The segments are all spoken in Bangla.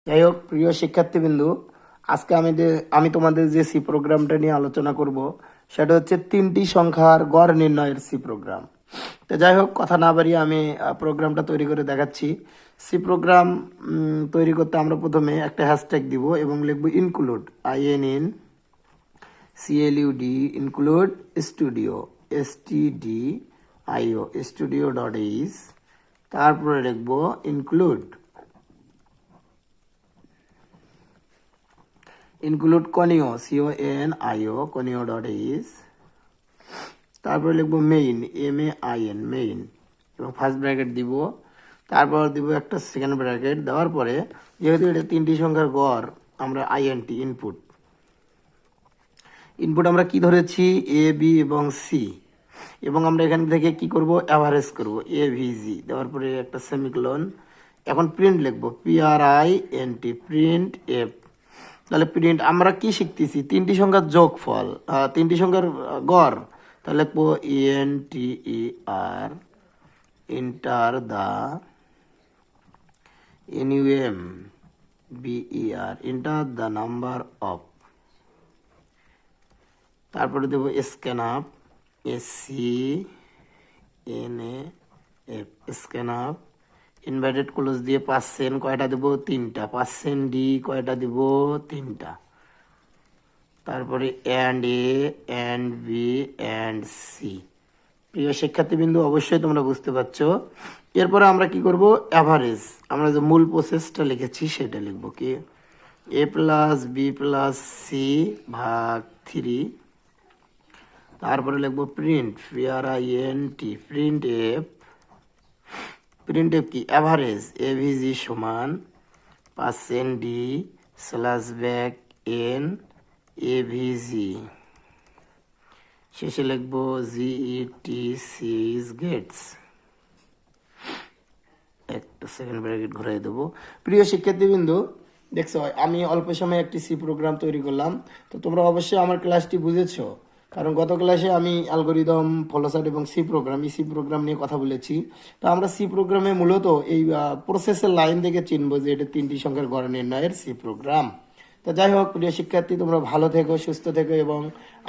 যাই হোক, প্রিয় শিক্ষার্থীবৃন্দু, আজকে আমি তোমাদের যে সি প্রোগ্রামটা নিয়ে আলোচনা করব সেটা হচ্ছে 3টি সংখ্যার গড় নির্ণয়ের সি প্রোগ্রাম। তো যাই হোক, কথা না বাড়িয়ে আমি প্রোগ্রামটা তৈরি করে দেখাচ্ছি। সি প্রোগ্রাম তৈরি করতে আমরা প্রথমে একটা হ্যাশট্যাগ দিব এবং লিখব include, INCLUD, include studio, STUDIO, studio.h। তারপরে লিখব ইনক্লুড কনিও, CONIO, conio.h। তারপরে লিখবো মেইন, MAIN, মেইন, এবং ফার্স্ট ব্র্যাকেট দিব। তারপর দিব একটা সেকেন্ড ব্র্যাকেট। দেওয়ার পরে যেহেতু এটা 3টি সংখ্যার গড়, আমরা INT, ইনপুট আমরা কি ধরেছি, A, B এবং C, এবং আমরা এখান থেকে কি করব, অ্যাভারেজ করব, AVG দেওয়ার পরে একটা সেমিকোলন। এখন প্রিন্ট লিখবো, PRINT, প্রিন্ট F। তাহলে প্রিন্ট আমরা কি শিখতেছি, 3টি সংখ্যার যোগফল, 3টি সংখ্যার গড়। তাহলে লিখবো ENTER, enter the, NUMBER, enter the number of. তারপরে দেবো scan up, SCNAF, scan up. Inverted close দিয়ে পার্সেন্ট কয়টা দেবো, 3টা। %D কয়টা দিব, 3টা। তারপরে AND A, AND B, AND C। প্রিয় শিক্ষার্থীবৃন্দু, অবশ্যই তোমরা বুঝতে পারছো। এরপরে আমরা কি করব, অ্যাভারেজ। আমরা যে মূল প্রসেসটা লিখেছি সেটা লিখবো, কি A + B + C ভাগ 3। তারপরে লিখবো print, PRINT, print F। Print F কি, অ্যাভারেজ, AVG সমান %D /ব্যাক N AVG। শেষে লিখবো GETC গেটস, একটা সেকেন্ড ব্র্যাকেট ঘুরাই দেবো। প্রিয় শিক্ষার্থীবৃন্দু, দেখছো আমি অল্প সময়ে একটি সি প্রোগ্রাম তৈরি করলাম। তো তোমরা অবশ্যই আমার ক্লাসটি বুঝেছো, কারণ গত ক্লাসে আমি অ্যালগোরিদম, ফলোচার্ট এবং সি প্রোগ্রাম নিয়ে কথা বলেছি। তো আমরা সি প্রোগ্রামে মূলত এই প্রসেসের লাইন থেকে চিনবো যে এটা 3টি সংখ্যার গড় নির্ণয়ের সি প্রোগ্রাম। তো যাই হোক, প্রিয় শিক্ষার্থী, তোমরা ভালো থেকো, সুস্থ থেকো এবং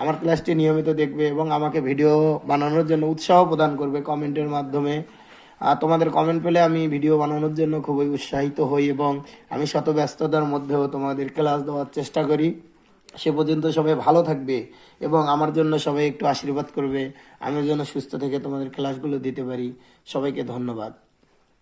আমার ক্লাসটি নিয়মিত দেখবে এবং আমাকে ভিডিও বানানোর জন্য উৎসাহ প্রদান করবে কমেন্টের মাধ্যমে। তোমাদের কমেন্ট পেলে আমি ভিডিও বানানোর জন্য খুবই উৎসাহিত হই এবং আমি শত ব্যস্ততার মধ্যেও তোমাদের ক্লাস দেওয়ার চেষ্টা করি। সে পর্যন্ত সবাই ভালো থাকবে এবং আমার জন্য সবাই একটু আশীর্বাদ করবে, আমি যেন সুস্থ থেকে তোমাদের ক্লাসগুলো দিতে পারি। সবাইকে ধন্যবাদ।